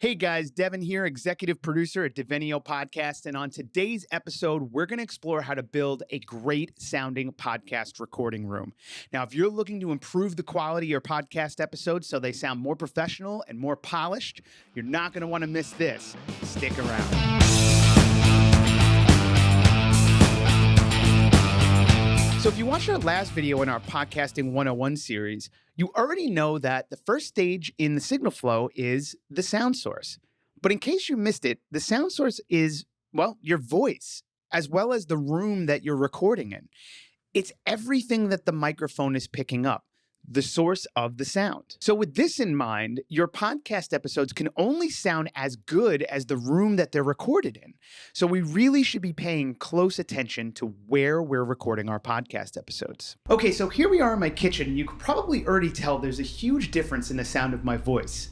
Hey guys, Devin here, executive producer at Devenio Podcast. And on today's episode, we're going to explore how to build a great sounding podcast recording room. Now, if you're looking to improve the quality of your podcast episodes so they sound more professional and more polished, you're not going to want to miss this. Stick around. So if you watched our last video in our Podcasting 101 series, you already know that the first stage in the signal flow is the sound source. But in case you missed it, the sound source is, well, your voice, as well as the room that you're recording in. It's everything that the microphone is picking up, the source of the sound. So with this in mind, your podcast episodes can only sound as good as the room that they're recorded in. So we really should be paying close attention to where we're recording our podcast episodes. Okay, so here we are in my kitchen, and you can probably already tell there's a huge difference in the sound of my voice.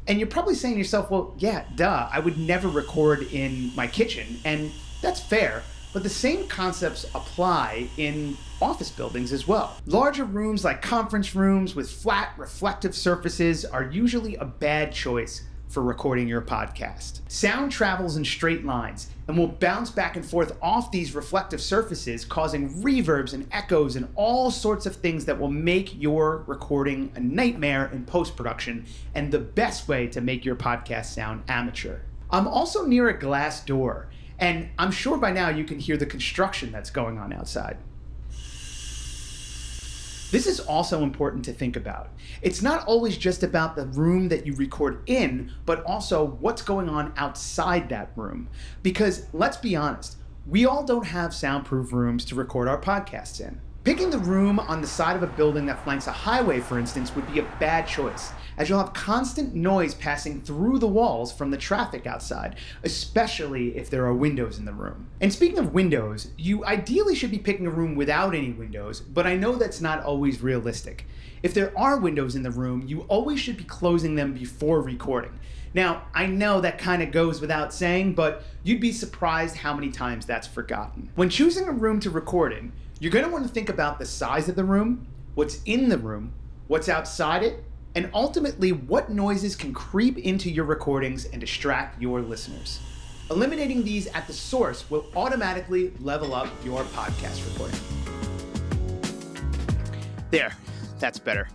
And you're probably saying to yourself, well, yeah, duh, I would never record in my kitchen, and that's fair. But the same concepts apply in office buildings as well. Larger rooms like conference rooms with flat, reflective surfaces are usually a bad choice for recording your podcast. Sound travels in straight lines and will bounce back and forth off these reflective surfaces, causing reverbs and echoes and all sorts of things that will make your recording a nightmare in post-production and the best way to make your podcast sound amateur. I'm also near a glass door, and I'm sure by now you can hear the construction that's going on outside. This is also important to think about. It's not always just about the room that you record in, but also what's going on outside that room. Because let's be honest, we all don't have soundproof rooms to record our podcasts in. Picking the room on the side of a building that flanks a highway, for instance, would be a bad choice, as you'll have constant noise passing through the walls from the traffic outside, especially if there are windows in the room. And speaking of windows, you ideally should be picking a room without any windows, but I know that's not always realistic. If there are windows in the room, you always should be closing them before recording. Now, I know that kind of goes without saying, but you'd be surprised how many times that's forgotten. When choosing a room to record in, you're going to want to think about the size of the room, what's in the room, what's outside it, and ultimately what noises can creep into your recordings and distract your listeners. Eliminating these at the source will automatically level up your podcast recording. There, that's better.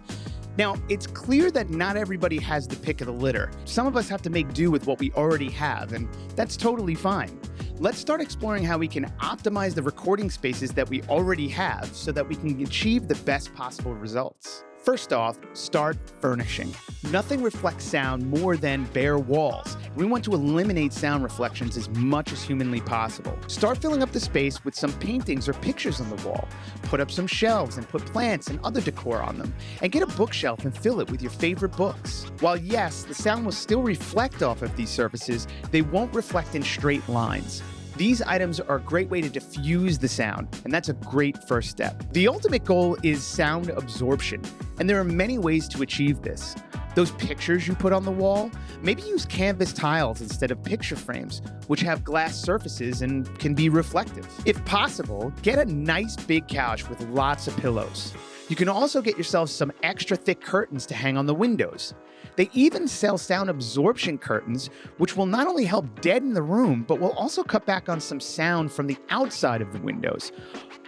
Now, it's clear that not everybody has the pick of the litter. Some of us have to make do with what we already have, and that's totally fine. Let's start exploring how we can optimize the recording spaces that we already have so that we can achieve the best possible results. First off, start furnishing. Nothing reflects sound more than bare walls. We want to eliminate sound reflections as much as humanly possible. Start filling up the space with some paintings or pictures on the wall. Put up some shelves and put plants and other decor on them. And get a bookshelf and fill it with your favorite books. While yes, the sound will still reflect off of these surfaces, they won't reflect in straight lines. These items are a great way to diffuse the sound, and that's a great first step. The ultimate goal is sound absorption, and there are many ways to achieve this. Those pictures you put on the wall, maybe use canvas tiles instead of picture frames, which have glass surfaces and can be reflective. If possible, get a nice big couch with lots of pillows. You can also get yourself some extra thick curtains to hang on the windows. They even sell sound absorption curtains, which will not only help deaden the room, but will also cut back on some sound from the outside of the windows.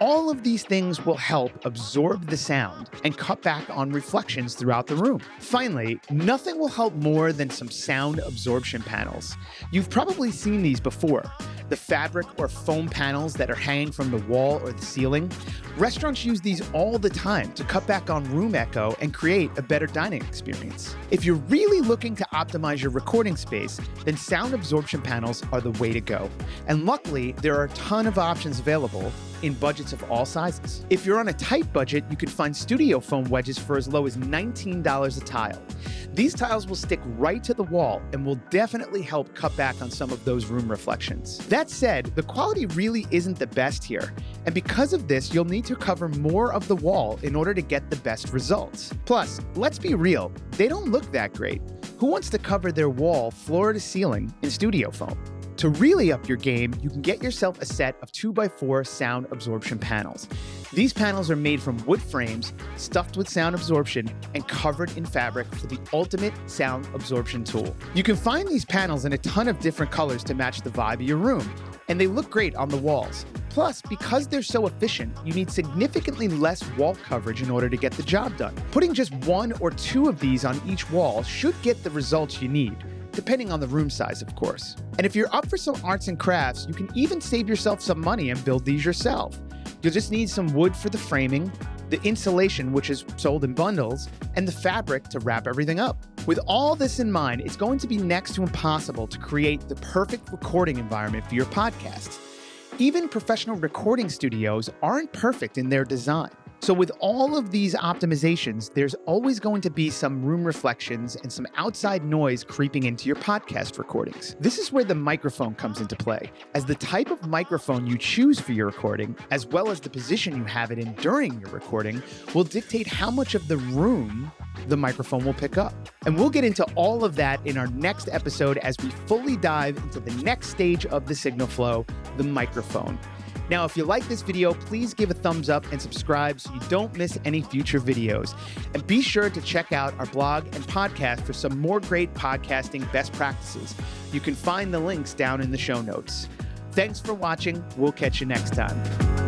All of these things will help absorb the sound and cut back on reflections throughout the room. Finally, nothing will help more than some sound absorption panels. You've probably seen these before. The fabric or foam panels that are hanging from the wall or the ceiling. Restaurants use these all the time to cut back on room echo and create a better dining experience. If you're really looking to optimize your recording space, then sound absorption panels are the way to go. And luckily, there are a ton of options available in budgets of all sizes. If you're on a tight budget, you can find studio foam wedges for as low as $19 a tile. These tiles will stick right to the wall and will definitely help cut back on some of those room reflections. That said, the quality really isn't the best here, and because of this, you'll need to cover more of the wall in order to get the best results. Plus, let's be real, they don't look that great. Who wants to cover their wall floor to ceiling in studio foam? To really up your game, you can get yourself a set of 2x4 sound absorption panels. These panels are made from wood frames, stuffed with sound absorption, and covered in fabric for the ultimate sound absorption tool. You can find these panels in a ton of different colors to match the vibe of your room, and they look great on the walls. Plus, because they're so efficient, you need significantly less wall coverage in order to get the job done. Putting just 1 or 2 of these on each wall should get the results you need, depending on the room size, of course. And if you're up for some arts and crafts, you can even save yourself some money and build these yourself. You'll just need some wood for the framing, the insulation, which is sold in bundles, and the fabric to wrap everything up. With all this in mind, it's going to be next to impossible to create the perfect recording environment for your podcasts. Even professional recording studios aren't perfect in their design. So with all of these optimizations, there's always going to be some room reflections and some outside noise creeping into your podcast recordings. This is where the microphone comes into play, as the type of microphone you choose for your recording, as well as the position you have it in during your recording, will dictate how much of the room the microphone will pick up. And we'll get into all of that in our next episode as we fully dive into the next stage of the signal flow, the microphone. Now, if you like this video, please give a thumbs up and subscribe so you don't miss any future videos. And be sure to check out our blog and podcast for some more great podcasting best practices. You can find the links down in the show notes. Thanks for watching. We'll catch you next time.